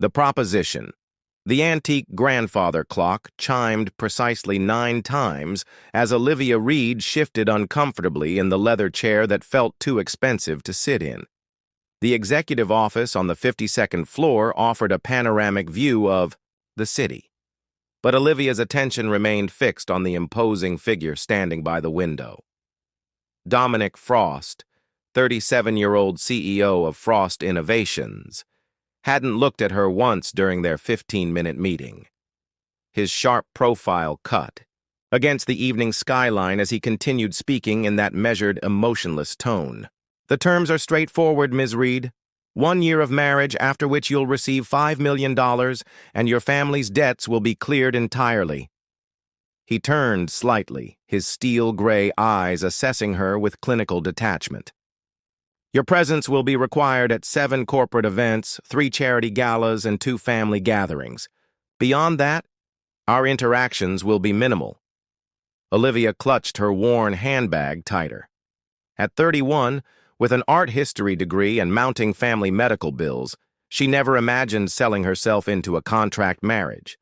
The proposition. The antique grandfather clock chimed precisely 9 times as Olivia Reed shifted uncomfortably in the leather chair that felt too expensive to sit in. The executive office on the 52nd floor offered a panoramic view of the city, but Olivia's attention remained fixed on the imposing figure standing by the window. Dominic Frost, 37-year-old CEO of Frost Innovations, hadn't looked at her once during their 15-minute meeting. His sharp profile cut against the evening skyline as he continued speaking in that measured, emotionless tone. The terms are straightforward, Ms. Reed. 1 year of marriage, after which you'll receive $5 million and your family's debts will be cleared entirely. He turned slightly, his steel-gray eyes assessing her with clinical detachment. Your presence will be required at 7 corporate events, 3 charity galas, and 2 family gatherings. Beyond that, our interactions will be minimal. Olivia clutched her worn handbag tighter. At 31, with an art history degree and mounting family medical bills, she never imagined selling herself into a contract marriage.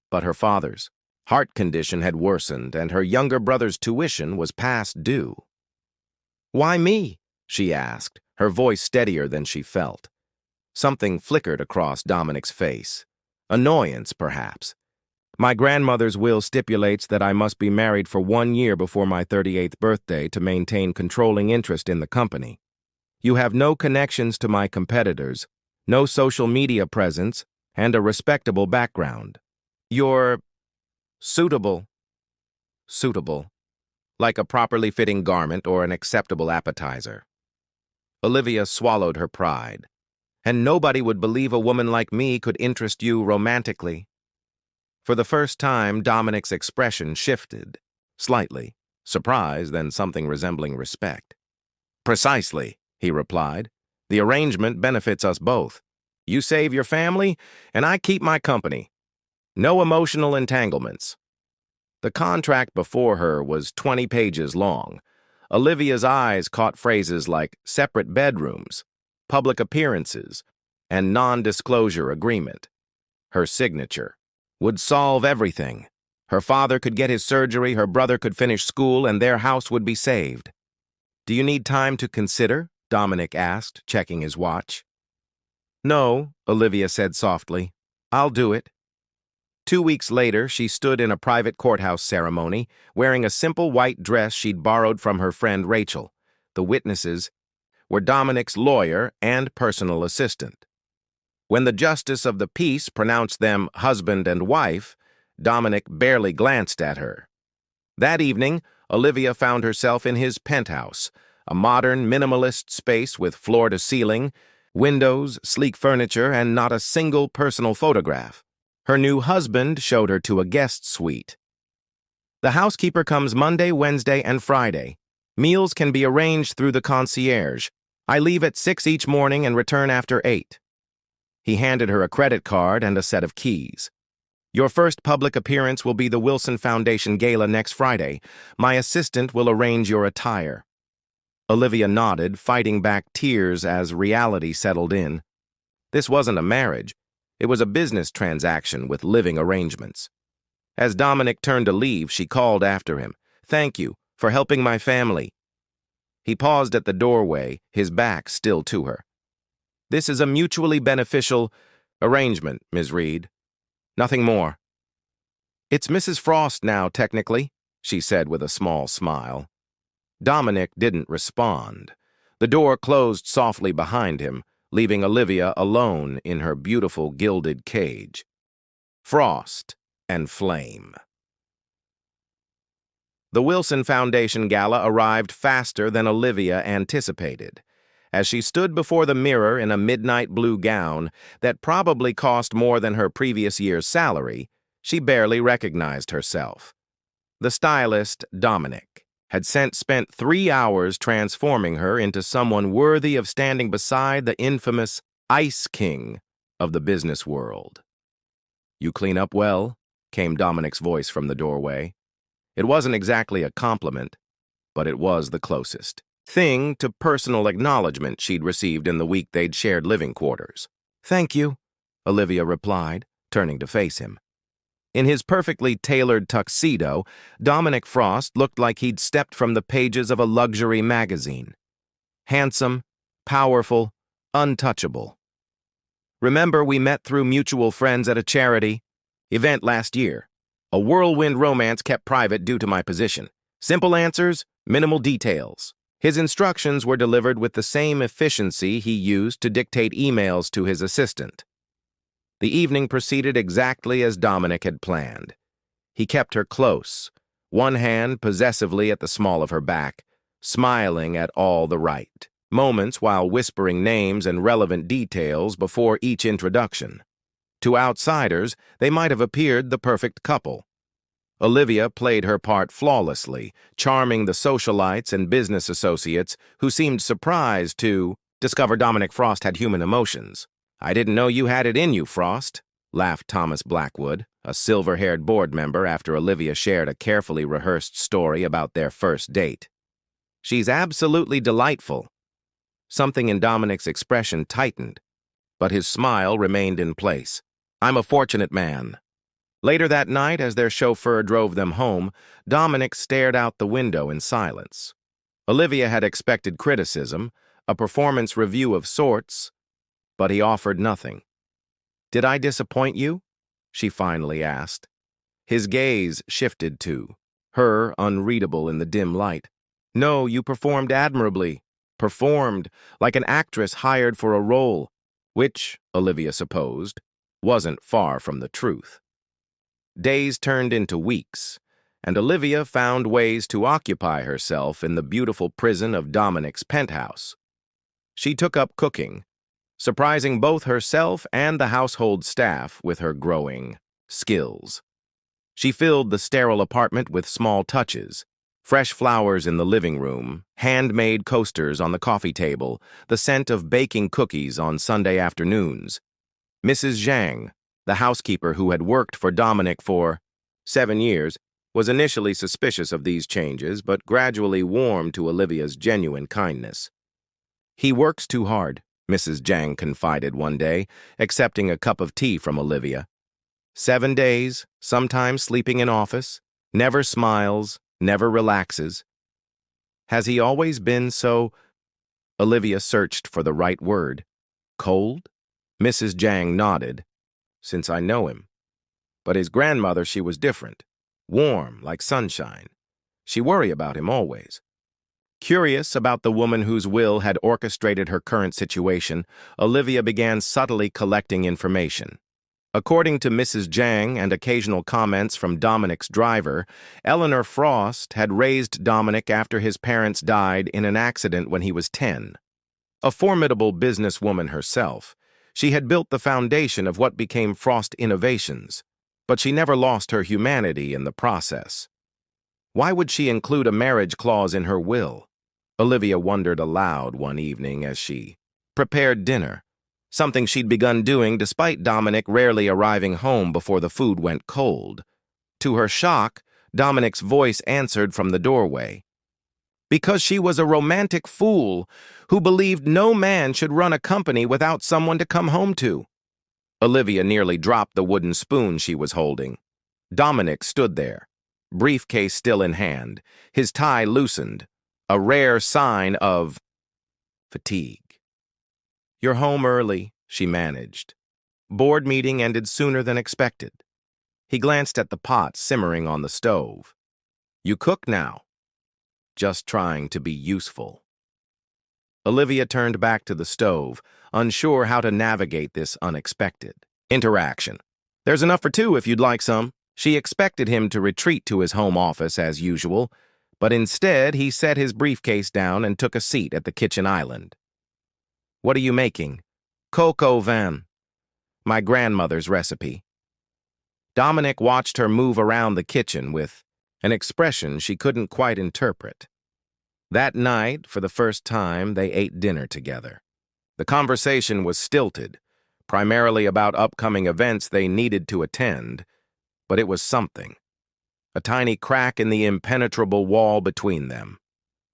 But her father's heart condition had worsened, and her younger brother's tuition was past due. "Why me?" she asked, her voice steadier than she felt. Something flickered across Dominic's face. Annoyance, perhaps. "My grandmother's will stipulates that I must be married for 1 year before my 38th birthday to maintain controlling interest in the company. You have no connections to my competitors, no social media presence, and a respectable background. You're suitable. Suitable. Like a properly fitting garment or an acceptable appetizer." Olivia swallowed her pride. "And nobody would believe a woman like me could interest you romantically." For the first time, Dominic's expression shifted, slightly, surprise then something resembling respect. "Precisely," he replied. "The arrangement benefits us both. You save your family, and I keep my company. No emotional entanglements." The contract before her was 20 pages long. Olivia's eyes caught phrases like separate bedrooms, public appearances, and non-disclosure agreement. Her signature would solve everything. Her father could get his surgery, her brother could finish school, and their house would be saved. "Do you need time to consider?" Dominic asked, checking his watch. "No," Olivia said softly. "I'll do it." 2 weeks later, she stood in a private courthouse ceremony, wearing a simple white dress she'd borrowed from her friend Rachel. The witnesses were Dominic's lawyer and personal assistant. When the justice of the peace pronounced them husband and wife, Dominic barely glanced at her. That evening, Olivia found herself in his penthouse, a modern, minimalist space with floor-to-ceiling, windows, sleek furniture, and not a single personal photograph. Her new husband showed her to a guest suite. "The housekeeper comes Monday, Wednesday, and Friday. Meals can be arranged through the concierge. I leave at 6 each morning and return after 8. He handed her a credit card and a set of keys. "Your first public appearance will be the Wilson Foundation Gala next Friday. My assistant will arrange your attire." Olivia nodded, fighting back tears as reality settled in. This wasn't a marriage. It was a business transaction with living arrangements. As Dominic turned to leave, she called after him. "Thank you for helping my family." He paused at the doorway, his back still to her. "This is a mutually beneficial arrangement, Ms. Reed. Nothing more." "It's Mrs. Frost now, technically," she said with a small smile. Dominic didn't respond. The door closed softly behind him, leaving Olivia alone in her beautiful gilded cage. Frost and flame. The Wilson Foundation Gala arrived faster than Olivia anticipated. As she stood before the mirror in a midnight blue gown that probably cost more than her previous year's salary, she barely recognized herself. The stylist, Dominic, had spent 3 hours transforming her into someone worthy of standing beside the infamous Ice King of the business world. "You clean up well," came Dominic's voice from the doorway. It wasn't exactly a compliment, but it was the closest thing to personal acknowledgement she'd received in the week they'd shared living quarters. "Thank you," Olivia replied, turning to face him. In his perfectly tailored tuxedo, Dominic Frost looked like he'd stepped from the pages of a luxury magazine. Handsome, powerful, untouchable. Remember, we met through mutual friends at a charity event last year. A whirlwind romance kept private due to my position. Simple answers, minimal details. His instructions were delivered with the same efficiency he used to dictate emails to his assistant. The evening proceeded exactly as Dominic had planned. He kept her close, one hand possessively at the small of her back, smiling at all the right moments while whispering names and relevant details before each introduction. To outsiders, they might have appeared the perfect couple. Olivia played her part flawlessly, charming the socialites and business associates who seemed surprised to discover Dominic Frost had human emotions. "I didn't know you had it in you, Frost," laughed Thomas Blackwood, a silver-haired board member, after Olivia shared a carefully rehearsed story about their first date. "She's absolutely delightful." Something in Dominic's expression tightened, but his smile remained in place. "I'm a fortunate man." Later that night, as their chauffeur drove them home, Dominic stared out the window in silence. Olivia had expected criticism, a performance review of sorts, but he offered nothing. "Did I disappoint you?" she finally asked. His gaze shifted to her, unreadable in the dim light. "No, you performed admirably. Performed like an actress hired for a role," which, Olivia supposed, wasn't far from the truth. Days turned into weeks, and Olivia found ways to occupy herself in the beautiful prison of Dominic's penthouse. She took up cooking, surprising both herself and the household staff with her growing skills. She filled the sterile apartment with small touches: fresh flowers in the living room, handmade coasters on the coffee table, the scent of baking cookies on Sunday afternoons. Mrs. Zhang, the housekeeper who had worked for Dominic for 7 years, was initially suspicious of these changes, but gradually warmed to Olivia's genuine kindness. "He works too hard," Mrs. Zhang confided one day, accepting a cup of tea from Olivia. 7 days, sometimes sleeping in office, never smiles, never relaxes. Has he always been so? Olivia searched for the right word. Cold? Mrs. Zhang nodded. "Since I know him." But his grandmother, she was different. Warm, like sunshine. She worried about him always. Curious about the woman whose will had orchestrated her current situation, Olivia began subtly collecting information. According to Mrs. Zhang and occasional comments from Dominic's driver, Eleanor Frost had raised Dominic after his parents died in an accident when he was 10. A formidable businesswoman herself, she had built the foundation of what became Frost Innovations, but she never lost her humanity in the process. Why would she include a marriage clause in her will? Olivia wondered aloud one evening as she prepared dinner, something she'd begun doing despite Dominic rarely arriving home before the food went cold. To her shock, Dominic's voice answered from the doorway. "Because she was a romantic fool who believed no man should run a company without someone to come home to." Olivia nearly dropped the wooden spoon she was holding. Dominic stood there, briefcase still in hand, his tie loosened, a rare sign of fatigue. "You're home early," she managed. Board meeting ended sooner than expected. He glanced at the pot simmering on the stove. "You cook now?" "Just trying to be useful." Olivia turned back to the stove, unsure how to navigate this unexpected interaction. "There's enough for 2 if you'd like some." She expected him to retreat to his home office as usual, but instead he set his briefcase down and took a seat at the kitchen island. "What are you making?" "Coco vin. My grandmother's recipe." Dominic watched her move around the kitchen with an expression she couldn't quite interpret. That night, for the first time, they ate dinner together. The conversation was stilted, primarily about upcoming events they needed to attend, but it was something. A tiny crack in the impenetrable wall between them.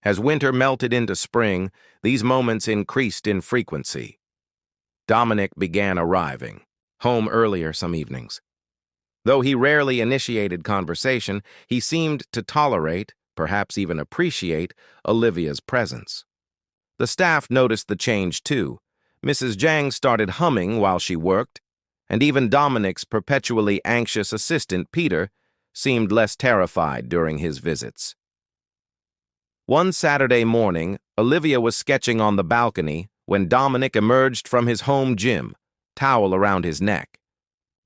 As winter melted into spring, these moments increased in frequency. Dominic began arriving, home earlier some evenings. Though he rarely initiated conversation, he seemed to tolerate, perhaps even appreciate, Olivia's presence. The staff noticed the change too. Mrs. Zhang started humming while she worked, and even Dominic's perpetually anxious assistant, Peter, seemed less terrified during his visits. One Saturday morning, Olivia was sketching on the balcony when Dominic emerged from his home gym, towel around his neck.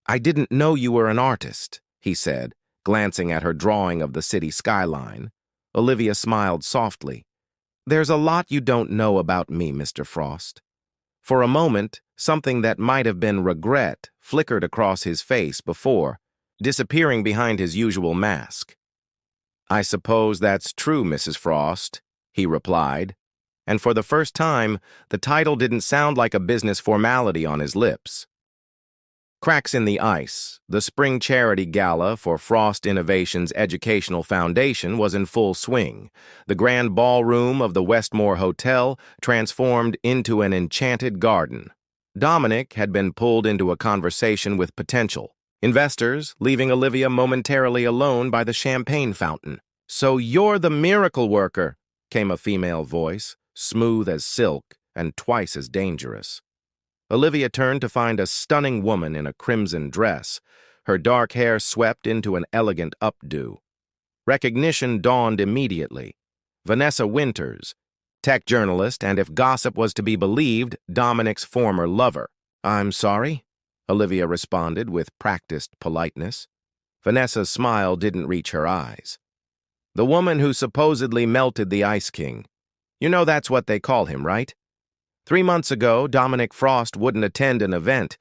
"I didn't know you were an artist," he said, glancing at her drawing of the city skyline. Olivia smiled softly. "There's a lot you don't know about me, Mr. Frost." For a moment, something that might have been regret flickered across his face before, disappearing behind his usual mask. "I suppose that's true, Mrs. Frost," he replied, and for the first time, the title didn't sound like a business formality on his lips. Cracks in the ice, the spring charity gala for Frost Innovations Educational Foundation was in full swing. The grand ballroom of the Westmore Hotel transformed into an enchanted garden. Dominic had been pulled into a conversation with potential investors, leaving Olivia momentarily alone by the champagne fountain. "So you're the miracle worker," came a female voice, smooth as silk and twice as dangerous. Olivia turned to find a stunning woman in a crimson dress, her dark hair swept into an elegant updo. Recognition dawned immediately. Vanessa Winters, tech journalist, and if gossip was to be believed, Dominic's former lover. "I'm sorry," Olivia responded with practiced politeness. Vanessa's smile didn't reach her eyes. "The woman who supposedly melted the Ice King. You know that's what they call him, right? 3 months ago, Dominic Frost wouldn't attend an event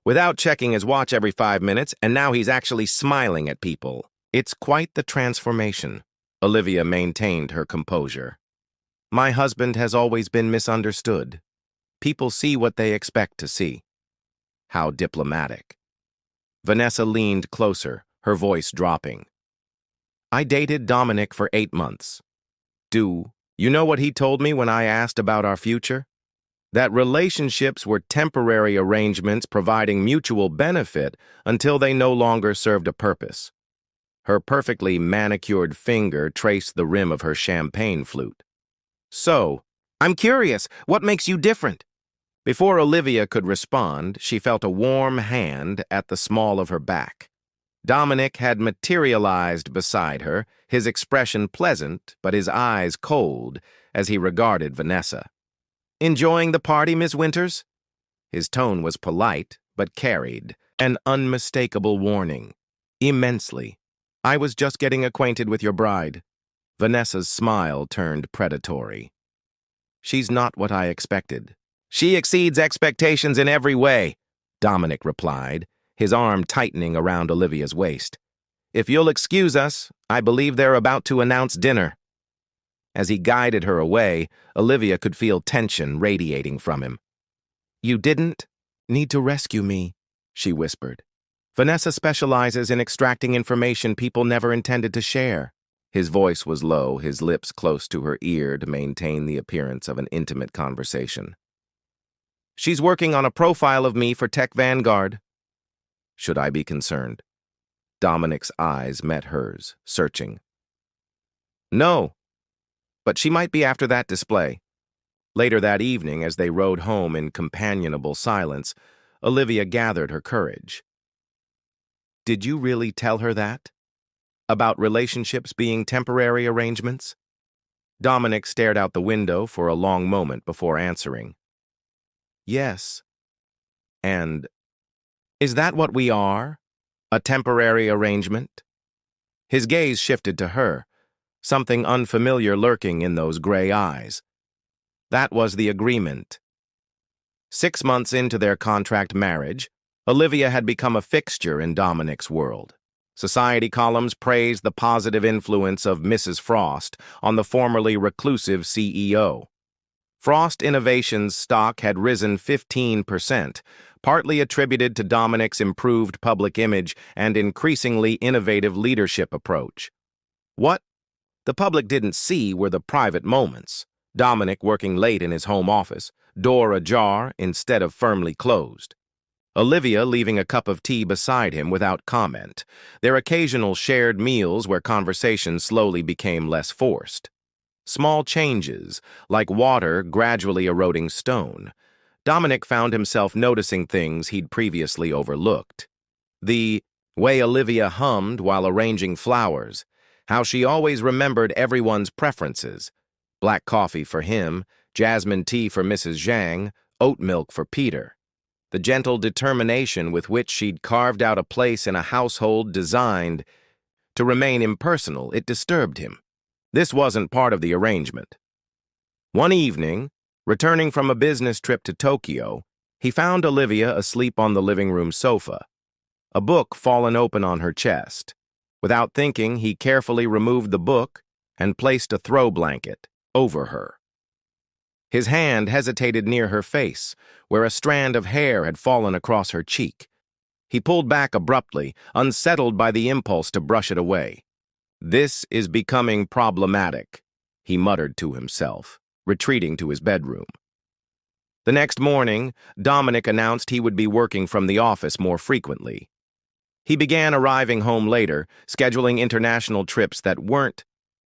without checking his watch every 5 minutes, and now he's actually smiling at people. It's quite the transformation." Olivia maintained her composure. "My husband has always been misunderstood. People see what they expect to see." How diplomatic. Vanessa leaned closer, her voice dropping. "I dated Dominic for 8 months. Do you know what he told me when I asked about our future? That relationships were temporary arrangements providing mutual benefit until they no longer served a purpose." Her perfectly manicured finger traced the rim of her champagne flute. "So, I'm curious, what makes you different?" Before Olivia could respond, she felt a warm hand at the small of her back. Dominic had materialized beside her, his expression pleasant, but his eyes cold as he regarded Vanessa. "Enjoying the party, Miss Winters?" His tone was polite, but carried an unmistakable warning. "Immensely. I was just getting acquainted with your bride." Vanessa's smile turned predatory. "She's not what I expected." "She exceeds expectations in every way," Dominic replied, his arm tightening around Olivia's waist. "If you'll excuse us, I believe they're about to announce dinner." As he guided her away, Olivia could feel tension radiating from him. "You didn't need to rescue me," she whispered. "Vanessa specializes in extracting information people never intended to share." His voice was low, his lips close to her ear to maintain the appearance of an intimate conversation. "She's working on a profile of me for Tech Vanguard." "Should I be concerned?" Dominic's eyes met hers, searching. "No. But she might be after that display." Later that evening, as they rode home in companionable silence, Olivia gathered her courage. "Did you really tell her that? About relationships being temporary arrangements?" Dominic stared out the window for a long moment before answering. "Yes." "And is that what we are? A temporary arrangement?" His gaze shifted to her, something unfamiliar lurking in those gray eyes. "That was the agreement." 6 months into their contract marriage, Olivia had become a fixture in Dominic's world. Society columns praised the positive influence of Mrs. Frost on the formerly reclusive CEO. Frost Innovations stock had risen 15%, partly attributed to Dominic's improved public image and increasingly innovative leadership approach. What the public didn't see were the private moments. Dominic working late in his home office, door ajar instead of firmly closed. Olivia leaving a cup of tea beside him without comment, their occasional shared meals where conversation slowly became less forced. Small changes, like water gradually eroding stone. Dominic found himself noticing things he'd previously overlooked. The way Olivia hummed while arranging flowers, how she always remembered everyone's preferences. Black coffee for him, jasmine tea for Mrs. Zhang, oat milk for Peter. The gentle determination with which she'd carved out a place in a household designed to remain impersonal, it disturbed him. This wasn't part of the arrangement. One evening, returning from a business trip to Tokyo, he found Olivia asleep on the living room sofa, a book fallen open on her chest. Without thinking, he carefully removed the book and placed a throw blanket over her. His hand hesitated near her face, where a strand of hair had fallen across her cheek. He pulled back abruptly, unsettled by the impulse to brush it away. "This is becoming problematic," he muttered to himself, retreating to his bedroom. The next morning, Dominic announced he would be working from the office more frequently. He began arriving home later, scheduling international trips that weren't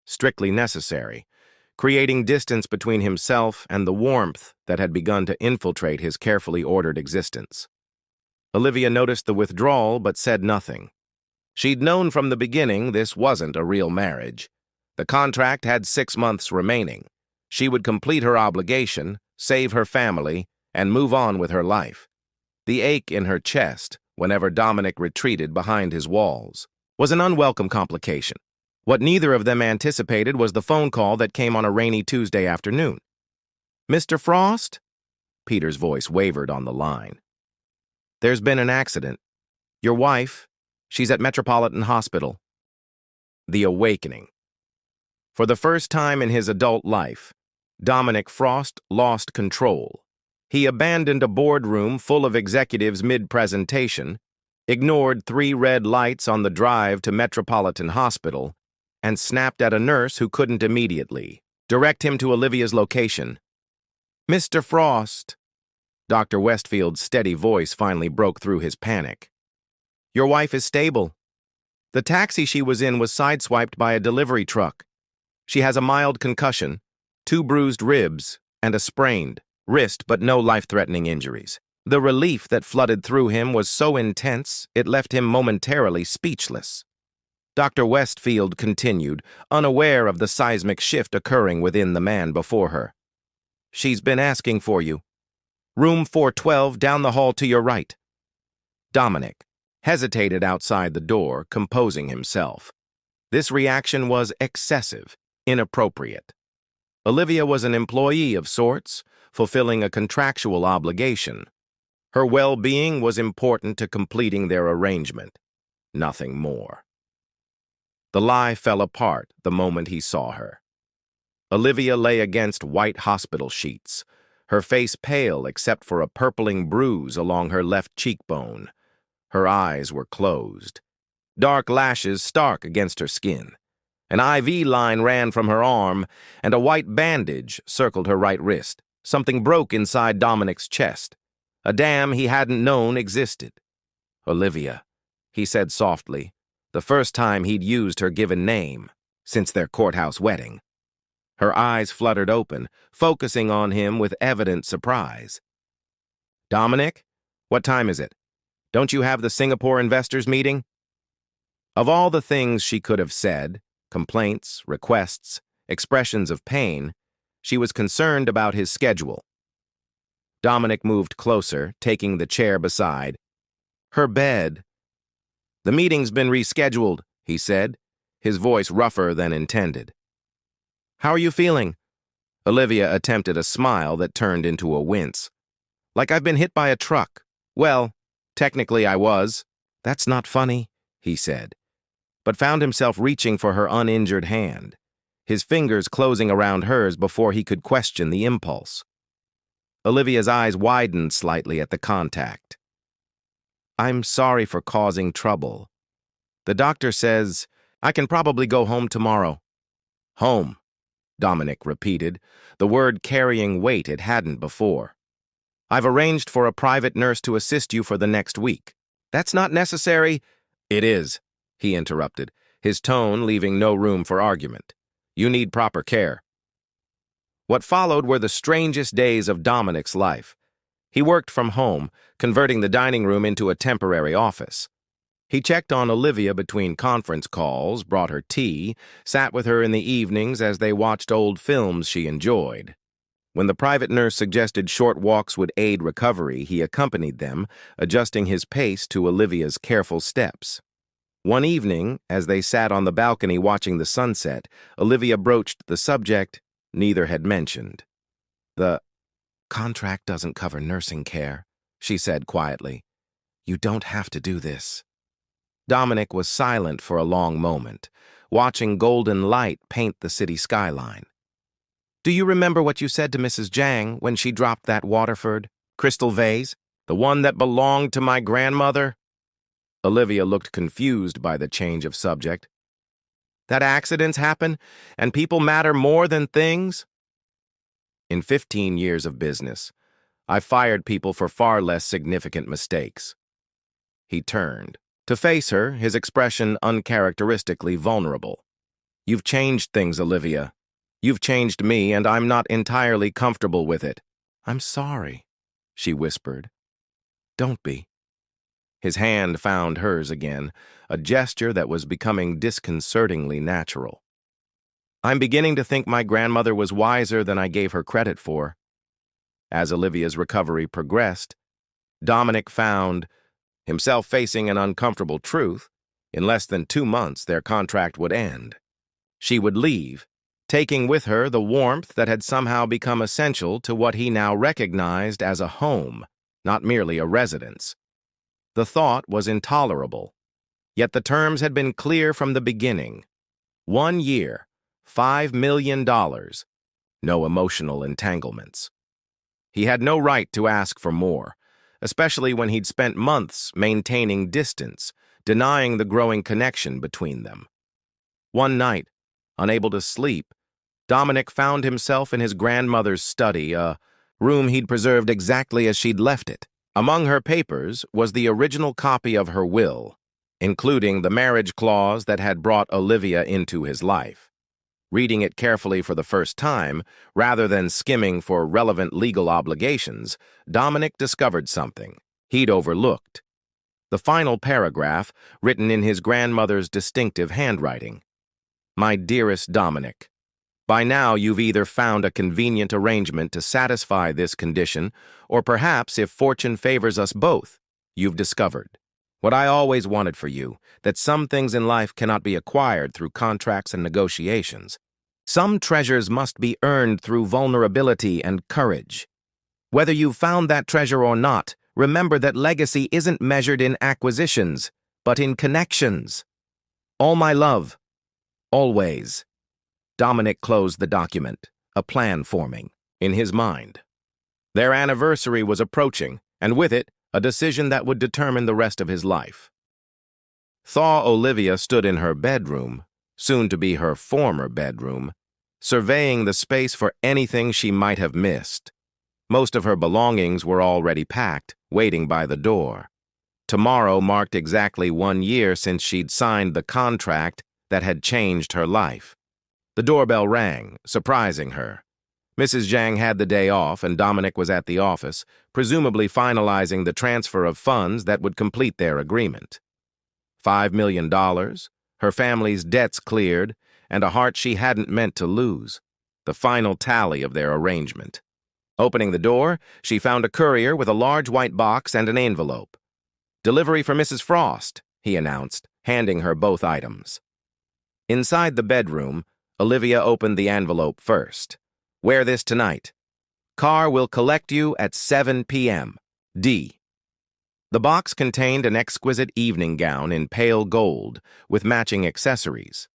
strictly necessary, creating distance between himself and the warmth that had begun to infiltrate his carefully ordered existence. Olivia noticed the withdrawal but said nothing. She'd known from the beginning this wasn't a real marriage. The contract had 6 months remaining. She would complete her obligation, save her family, and move on with her life. The ache in her chest, whenever Dominic retreated behind his walls, was an unwelcome complication. What neither of them anticipated was the phone call that came on a rainy Tuesday afternoon. "Mr. Frost?" Peter's voice wavered on the line. "There's been an accident. Your wife, she's at Metropolitan Hospital." The awakening. For the first time in his adult life, Dominic Frost lost control. He abandoned a boardroom full of executives mid-presentation, ignored 3 red lights on the drive to Metropolitan Hospital, and snapped at a nurse who couldn't immediately direct him to Olivia's location. "Mr. Frost," Dr. Westfield's steady voice finally broke through his panic. "Your wife is stable. The taxi she was in was sideswiped by a delivery truck. She has a mild concussion, 2 bruised ribs, and a sprained wrist, but no life-threatening injuries." The relief that flooded through him was so intense it left him momentarily speechless. Dr. Westfield continued, unaware of the seismic shift occurring within the man before her. "She's been asking for you. Room 412 down the hall to your right." Dominic hesitated outside the door, composing himself. This reaction was excessive, inappropriate. Olivia was an employee of sorts, fulfilling a contractual obligation. Her well-being was important to completing their arrangement, nothing more. The lie fell apart the moment he saw her. Olivia lay against white hospital sheets, her face pale except for a purpling bruise along her left cheekbone. Her eyes were closed, dark lashes stark against her skin. An IV line ran from her arm, and a white bandage circled her right wrist. Something broke inside Dominic's chest, a dam he hadn't known existed. "Olivia," he said softly, the first time he'd used her given name since their courthouse wedding. Her eyes fluttered open, focusing on him with evident surprise. "Dominic, what time is it? Don't you have the Singapore investors meeting?" Of all the things she could have said, complaints, requests, expressions of pain, she was concerned about his schedule. Dominic moved closer, taking the chair beside her bed. "The meeting's been rescheduled," he said, his voice rougher than intended. "How are you feeling?" Olivia attempted a smile that turned into a wince. "Like I've been hit by a truck. Well, technically I was." "That's not funny," he said, but found himself reaching for her uninjured hand, his fingers closing around hers before he could question the impulse. Olivia's eyes widened slightly at the contact. "I'm sorry for causing trouble. The doctor says I can probably go home tomorrow." "Home," Dominic repeated, the word carrying weight it hadn't before. I've arranged for a private nurse to assist you for the next week. That's not necessary. It is, he interrupted, his tone leaving no room for argument. You need proper care. What followed were the strangest days of Dominic's life. He worked from home, converting the dining room into a temporary office. He checked on Olivia between conference calls, brought her tea, sat with her in the evenings as they watched old films she enjoyed. When the private nurse suggested short walks would aid recovery, he accompanied them, adjusting his pace to Olivia's careful steps. One evening, as they sat on the balcony watching the sunset, Olivia broached the subject neither had mentioned. The contract doesn't cover nursing care, she said quietly. You don't have to do this. Dominic was silent for a long moment, watching golden light paint the city skyline. Do you remember what you said to Mrs. Jang when she dropped that Waterford crystal vase? The one that belonged to my grandmother? Olivia looked confused by the change of subject. That accidents happen, and people matter more than things? In 15 years of business, I've fired people for far less significant mistakes. He turned. To face her, his expression uncharacteristically vulnerable. You've changed things, Olivia. You've changed me, and I'm not entirely comfortable with it. I'm sorry, she whispered. Don't be. His hand found hers again, a gesture that was becoming disconcertingly natural. I'm beginning to think my grandmother was wiser than I gave her credit for. As Olivia's recovery progressed, Dominic found himself facing an uncomfortable truth. In less than 2 months, their contract would end. She would leave, taking with her the warmth that had somehow become essential to what he now recognized as a home, not merely a residence. The thought was intolerable, yet the terms had been clear from the beginning. 1 year, $5 million, no emotional entanglements. He had no right to ask for more, especially when he'd spent months maintaining distance, denying the growing connection between them. One night, unable to sleep, Dominic found himself in his grandmother's study, a room he'd preserved exactly as she'd left it. Among her papers was the original copy of her will, including the marriage clause that had brought Olivia into his life. Reading it carefully for the first time, rather than skimming for relevant legal obligations, Dominic discovered something he'd overlooked. The final paragraph, written in his grandmother's distinctive handwriting. My dearest Dominic, by now you've either found a convenient arrangement to satisfy this condition, or perhaps, if fortune favors us both, you've discovered what I always wanted for you, that some things in life cannot be acquired through contracts and negotiations. Some treasures must be earned through vulnerability and courage. Whether you've found that treasure or not, remember that legacy isn't measured in acquisitions, but in connections. All my love. Always. Dominic closed the document, a plan forming in his mind. Their anniversary was approaching, and with it, a decision that would determine the rest of his life. Thaw Olivia stood in her bedroom, soon to be her former bedroom, surveying the space for anything she might have missed. Most of her belongings were already packed, waiting by the door. Tomorrow marked exactly 1 year since she'd signed the contract that had changed her life. The doorbell rang, surprising her. Mrs. Jang had the day off, and Dominic was at the office, presumably finalizing the transfer of funds that would complete their agreement. $5 million, her family's debts cleared, and a heart she hadn't meant to lose. The final tally of their arrangement. Opening the door, she found a courier with a large white box and an envelope. Delivery for Mrs. Frost, he announced, handing her both items. Inside the bedroom, Olivia opened the envelope first. Wear this tonight. Car will collect you at 7 p.m. D. The box contained an exquisite evening gown in pale gold with matching accessories.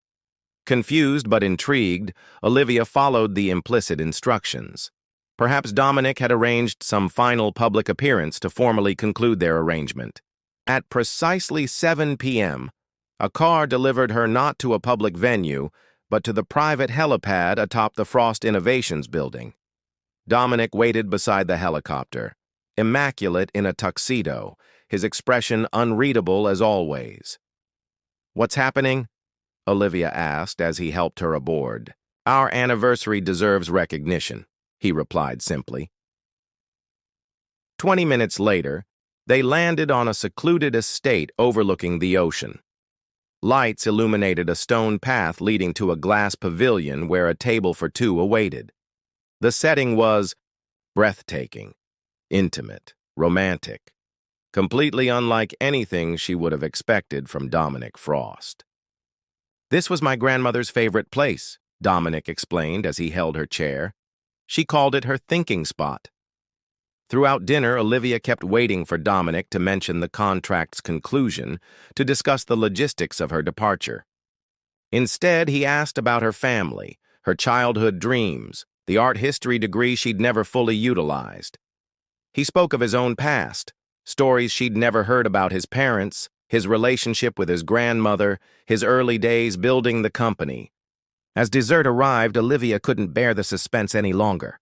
Confused but intrigued, Olivia followed the implicit instructions. Perhaps Dominic had arranged some final public appearance to formally conclude their arrangement. At precisely 7 p.m., a car delivered her not to a public venue, but to the private helipad atop the Frost Innovations building. Dominic waited beside the helicopter, immaculate in a tuxedo, his expression unreadable as always. "What's happening?" Olivia asked as he helped her aboard. "Our anniversary deserves recognition," he replied simply. 20 minutes later, they landed on a secluded estate overlooking the ocean. Lights illuminated a stone path leading to a glass pavilion where a table for two awaited. The setting was breathtaking, intimate, romantic, completely unlike anything she would have expected from Dominic Frost. "This was my grandmother's favorite place," Dominic explained as he held her chair. "She called it her thinking spot." Throughout dinner, Olivia kept waiting for Dominic to mention the contract's conclusion to discuss the logistics of her departure. Instead, he asked about her family, her childhood dreams, the art history degree she'd never fully utilized. He spoke of his own past, stories she'd never heard about his parents, his relationship with his grandmother, his early days building the company. As dessert arrived, Olivia couldn't bear the suspense any longer.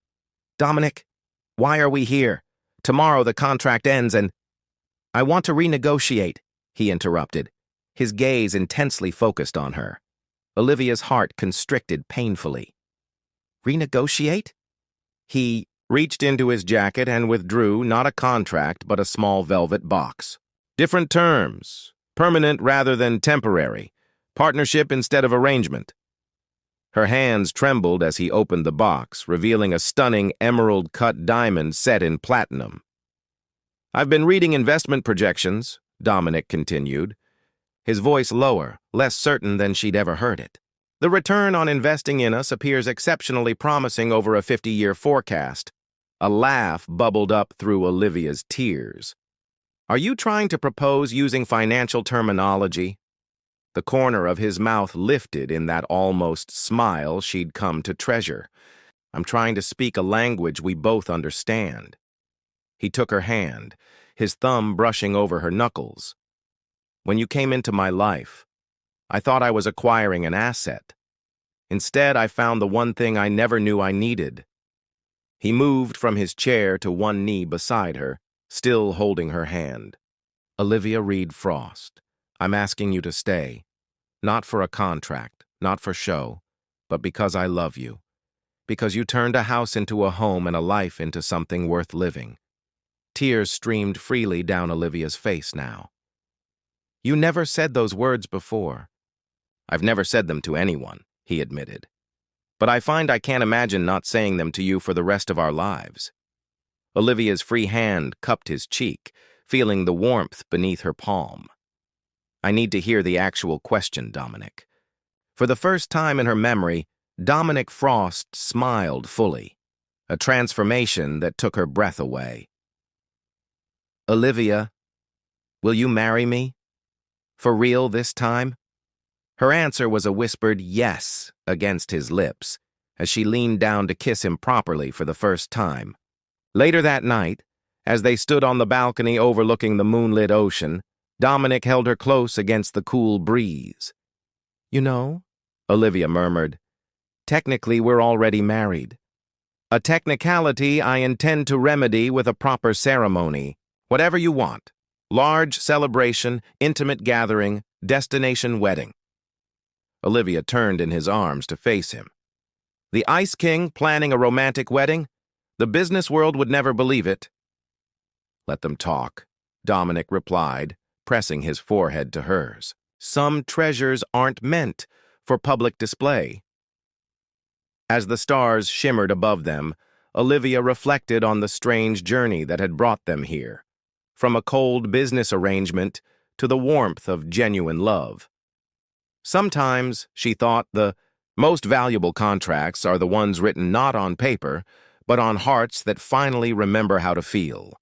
"Dominic, why are we here? Tomorrow the contract ends and—" "I want to renegotiate," he interrupted, his gaze intensely focused on her. Olivia's heart constricted painfully. "Renegotiate?" He reached into his jacket and withdrew not a contract but a small velvet box. "Different terms, permanent rather than temporary, partnership instead of arrangement." Her hands trembled as he opened the box, revealing a stunning emerald-cut diamond set in platinum. "I've been reading investment projections," Dominic continued, his voice lower, less certain than she'd ever heard it. "The return on investing in us appears exceptionally promising over a 50-year forecast." A laugh bubbled up through Olivia's tears. "Are you trying to propose using financial terminology?" The corner of his mouth lifted in that almost smile she'd come to treasure. "I'm trying to speak a language we both understand." He took her hand, his thumb brushing over her knuckles. "When you came into my life, I thought I was acquiring an asset. Instead, I found the one thing I never knew I needed." He moved from his chair to one knee beside her, still holding her hand. "Olivia Reed Frost, I'm asking you to stay. Not for a contract, not for show, but because I love you. Because you turned a house into a home and a life into something worth living." Tears streamed freely down Olivia's face now. "You never said those words before." "I've never said them to anyone," he admitted. "But I find I can't imagine not saying them to you for the rest of our lives." Olivia's free hand cupped his cheek, feeling the warmth beneath her palm. "I need to hear the actual question, Dominic." For the first time in her memory, Dominic Frost smiled fully, a transformation that took her breath away. "Olivia, will you marry me? For real this time?" Her answer was a whispered yes against his lips, as she leaned down to kiss him properly for the first time. Later that night, as they stood on the balcony overlooking the moonlit ocean, Dominic held her close against the cool breeze. "You know," Olivia murmured, "technically we're already married. A technicality I intend to remedy with a proper ceremony. Whatever you want. Large celebration, intimate gathering, destination wedding." Olivia turned in his arms to face him. "The Ice King planning a romantic wedding? The business world would never believe it." "Let them talk," Dominic replied, pressing his forehead to hers. "Some treasures aren't meant for public display." As the stars shimmered above them, Olivia reflected on the strange journey that had brought them here, from a cold business arrangement to the warmth of genuine love. Sometimes, she thought, the most valuable contracts are the ones written not on paper, but on hearts that finally remember how to feel.